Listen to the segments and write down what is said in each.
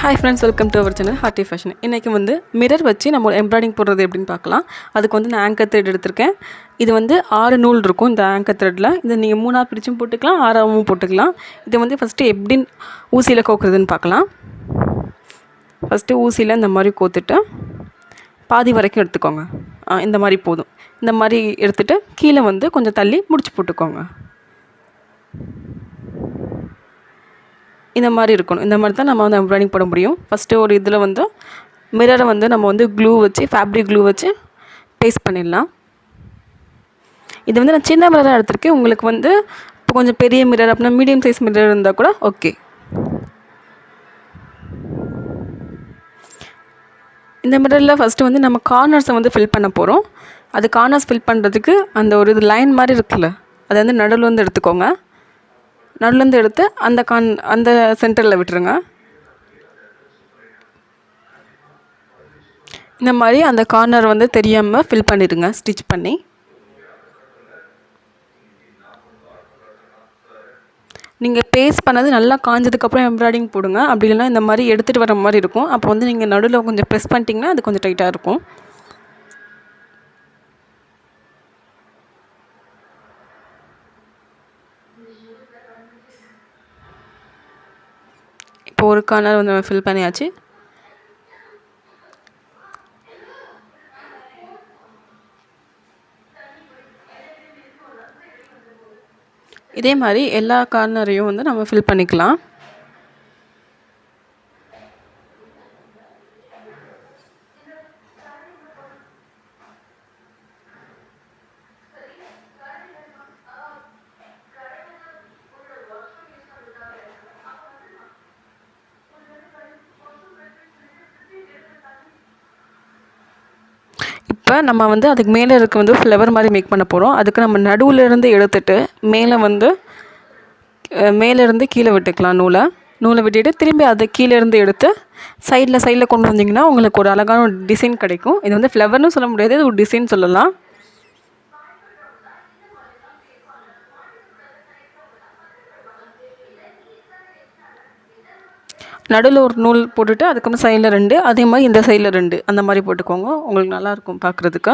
Hi friends, welcome to our channel hearty fashion. இன்றைக்கி வந்து mirror வச்சு நம்ம எம்ப்ராய்டிங் போடுறது எப்படின்னு பார்க்கலாம். அதுக்கு வந்து நான் ஆங்கர் த்ரெட் எடுத்திருக்கேன். இது வந்து 6 நூல் இருக்கும் இந்த ஆங்கர் த்ரெட்டில். இதை நீங்கள் 3ஆக பிரிச்சும் போட்டுக்கலாம், 6ஆகவும் போட்டுக்கலாம். இதை வந்து ஃபஸ்ட்டு எப்படி ஊசியில் கோக்குறதுன்னு பார்க்கலாம். ஃபஸ்ட்டு ஊசியில் இந்த மாதிரி கோத்துட்டு பாதி வரைக்கும் எடுத்துக்கோங்க. இந்த மாதிரி போதும். இந்த மாதிரி எடுத்துகிட்டு கீழே வந்து கொஞ்சம் தள்ளி முடிச்சு போட்டுக்கோங்க. இந்த மாதிரி இருக்கணும். இந்த மாதிரி தான் நம்ம வந்து எம்ப்ராய்டிங் போட முடியும். ஃபஸ்ட்டு ஒரு இதில் வந்து மிரரை வந்து நம்ம வந்து க்ளூ வச்சு ஃபேப்ரிக் க்ளூ வச்சு பேஸ்ட் பண்ணிடலாம். இது வந்து நான் சின்ன மிரராக எடுத்திருக்கேன். உங்களுக்கு வந்து இப்போ கொஞ்சம் பெரிய மிரர் அப்படின்னா மீடியம் சைஸ் மிரர் இருந்தால் கூட ஓகே. இந்த மிரரில் ஃபஸ்ட்டு வந்து நம்ம கார்னர்ஸை வந்து ஃபில் பண்ண போகிறோம். அது கார்னர்ஸ் ஃபில் பண்ணுறதுக்கு அந்த ஒரு இது லைன் மாதிரி இருக்குல்ல, அதை வந்து நடுவில் வந்து எடுத்துக்கோங்க. நடுலேருந்து எடுத்து அந்த சென்டரில் விட்டுருங்க. இந்த மாதிரி அந்த கார்னர் வந்து தெரியாமல் ஃபில் பண்ணிடுங்க ஸ்டிச் பண்ணி. நீங்கள் பேஸ்ட் பண்ணது நல்லா காஞ்சதுக்கப்புறம் எம்ப்ராய்டிங் போடுங்க. அப்படி இல்லைனா இந்த மாதிரி எடுத்துகிட்டு வர மாதிரி இருக்கும். அப்போ வந்து நீங்கள் நடுவில் கொஞ்சம் ப்ரெஸ் பண்ணிட்டீங்கன்னா அது கொஞ்சம் டைட்டாக இருக்கும். இப்போ ஒரு கார்னர் வந்து நம்ம ஃபில் பண்ணியாச்சு. இதே மாதிரி எல்லா கார்னரையும் வந்து நம்ம ஃபில் பண்ணிக்கலாம். இப்போ நம்ம வந்து அதுக்கு மேலே இருக்க வந்து ஃப்ளவர் மாதிரி மேக் பண்ண போகிறோம். அதுக்கு நம்ம நடுவுலேருந்து எடுத்துகிட்டு மேலேருந்து கீழே விட்டுக்கலாம். நூலை விட்டுட்டு திரும்பி அதை கீழேருந்து எடுத்து சைடில் கொண்டு வந்தீங்கன்னா உங்களுக்கு ஒரு அழகான ஒரு டிசைன் கிடைக்கும். இது வந்து ஃப்ளவர்னு சொல்ல முடியாது, இது ஒரு டிசைன் சொல்லலாம். நடுவில் ஒரு நூல் போட்டுட்டு அதுக்கப்புறம் சைடில் 2, அதே மாதிரி இந்த சைடில் 2 அந்த மாதிரி போட்டுக்கோங்க. உங்களுக்கு நல்லாயிருக்கும் பார்க்குறதுக்கு.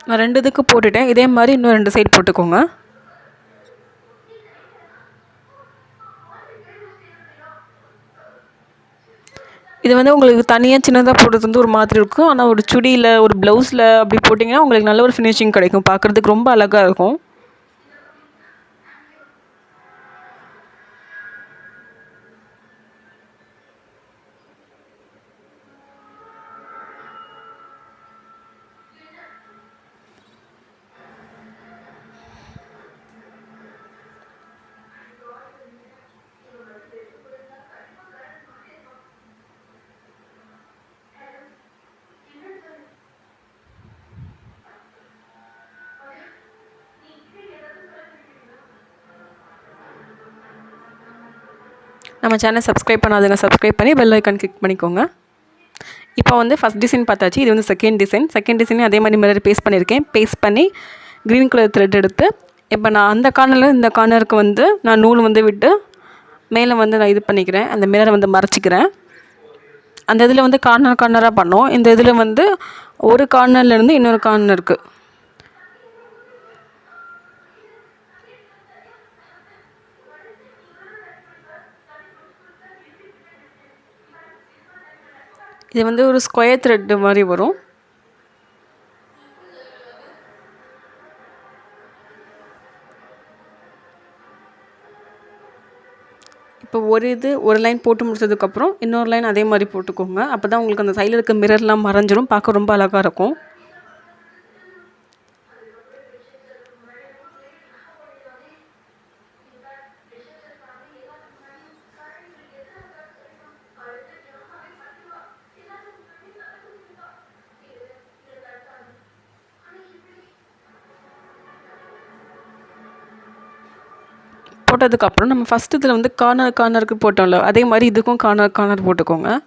நான் 2 இதுக்கு போட்டுட்டேன். இதே மாதிரி இன்னும் 2 சைடு போட்டுக்கோங்க. இது வந்து உங்களுக்கு தனியாக சின்னதாக போடுறது வந்து ஒரு மாதிரி இருக்கும். ஆனால் ஒரு சுடியில் ஒரு ப்ளவுஸில் அப்படி போட்டிங்கன்னா உங்களுக்கு நல்ல ஒரு ஃபினிஷிங் கிடைக்கும். பார்க்குறதுக்கு ரொம்ப அழகாக இருக்கும். நம்ம சேனல் சப்ஸ்கிரைப் பண்ணாதுங்க, சப்ஸ்கிரைப் பண்ணி பெல் ஐக்கான் கிளிக் பண்ணிக்கோங்க. இப்போ வந்து ஃபஸ்ட் டிசைன் பார்த்தாச்சு. இது வந்து செகண்ட் டிசைன் அதே மாதிரி மிரர் பேஸ்ட் பண்ணியிருக்கேன். பேஸ்ட் பண்ணி க்ரீன் கலர் த்ரெட் எடுத்து இப்போ நான் அந்த கார்னரில் இந்த கார்னருக்கு வந்து நான் நூல் வந்து விட்டு மேலே வந்து நான் இது பண்ணிக்கிறேன். அந்த மிரரை வந்து மறைச்சிக்கிறேன். அந்த இதில் வந்து கார்னராக பண்ணோம். இந்த இதில் வந்து ஒரு கார்னர்லேருந்து இன்னொரு கார்னருக்கு இது வந்து ஒரு ஸ்கொயர் த்ரெட்டு மாதிரி வரும். இப்போ ஒரு லைன் போட்டு முடிச்சதுக்கப்புறம் இன்னொரு லைன் அதே மாதிரி போட்டுக்கோங்க. அப்போ தான் உங்களுக்கு அந்த சைடில் இருக்க மிரர்லாம் மறைஞ்சிரும், பார்க்க ரொம்ப அழகாக இருக்கும். போட்டதுக்கப்புறம் நம்ம ஃபஸ்ட்டு இதில் வந்து கார்னருக்கு போட்டோம்ல, அதே மாதிரி இதுக்கும் கார்னர் போட்டுக்கோங்க.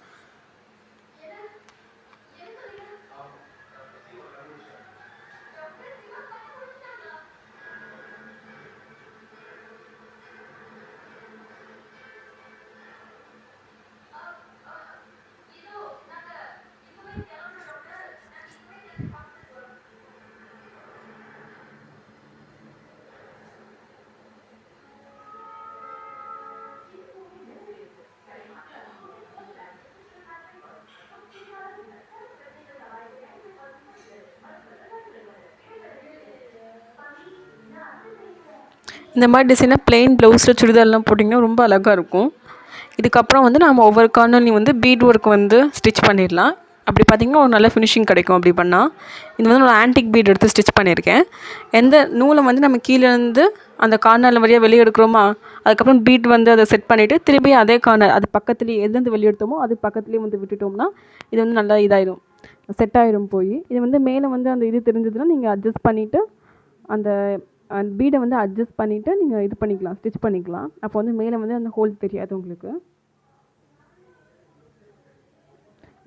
இந்த மாதிரி டிசைனாக ப்ளெயின் ப்ளவுஸில் சுடிதார்லாம் போட்டிங்கன்னா ரொம்ப அழகாக இருக்கும். இதுக்கப்புறம் வந்து நம்ம ஒவ்வொரு கார்னர்லையும் வந்து பீட் ஒர்க் வந்து ஸ்டிச் பண்ணிடலாம். அப்படி பார்த்திங்கன்னா ஒரு நல்ல ஃபினிஷிங் கிடைக்கும் அப்படி பண்ணால். இது வந்து நான் ஆன்டிக் பீட் எடுத்து ஸ்டிச் பண்ணியிருக்கேன். எந்த நூலை வந்து நம்ம கீழேருந்து அந்த கார்னரில் வழியாக வெளியே எடுக்கிறோமா, அதுக்கப்புறம் பீட் வந்து அதை செட் பண்ணிவிட்டு திருப்பி அதே கார்னர் அது பக்கத்துலேயே எதுலேருந்து வெளியே எடுத்தோமோ அது பக்கத்துலேயே வந்து விட்டுட்டோம்னா இது வந்து நல்லா இதாயிடும், செட் ஆயிடும் போய். இது வந்து மேலே வந்து அந்த இது தெரிஞ்சதுன்னா நீங்கள் அட்ஜஸ்ட் பண்ணிவிட்டு அந்த பீடை வந்து அட்ஜஸ்ட் பண்ணிவிட்டு நீங்கள் இது பண்ணிக்கலாம், ஸ்டிச் பண்ணிக்கலாம். அப்போ வந்து மேலே வந்து அந்த ஹோல் தெரியாது உங்களுக்கு.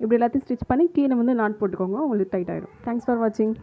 இப்படி எல்லாத்தையும் ஸ்டிச் பண்ணி கீழே வந்து நாட் போட்டுக்கோங்க, உங்களுக்கு டைட் ஆகிடும். தேங்க்ஸ் ஃபார் வாட்சிங்.